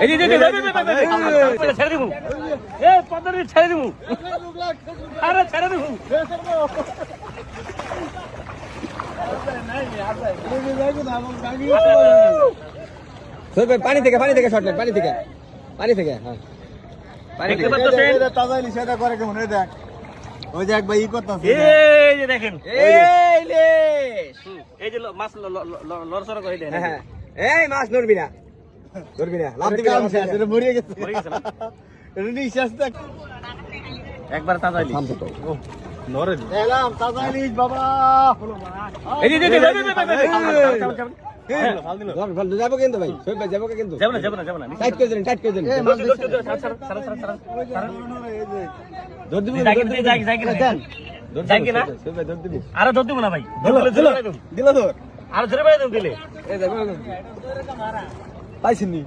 এই যে ছেড়ে দিব এ পদ্মারি ছেড়ে দিব আরে ছেড়ে দিব পানি থেকে শর্ট পানি থেকে হ্যাঁ পানি থেকে তাজা ইলিশ এটা করে কেমন এই দেখ ওই যে এক ভাই ই করতেছে এই যে দেখেন এই যে মাছ লড়ছড় করে দেন হ্যাঁ এই মাছ ধরবি না লাভ দিবি না এটা মরে গেছে মরে গেছে না? এটা নিঃশ্বাস দেখ একবার তাজা ইলিশ নরে এলাম তাজা ইলিশ বাবা এই যে যাবো কিন্তু ভাই সব ভাই যাবো কিন্তু যাব না টাইট করে দেন ধর দিবি যাই না ধর দিবি আরো ধর দিব না ভাই দিল তোর আরো ধরে বেড়ে দিলে এই দেখো পাইছিনি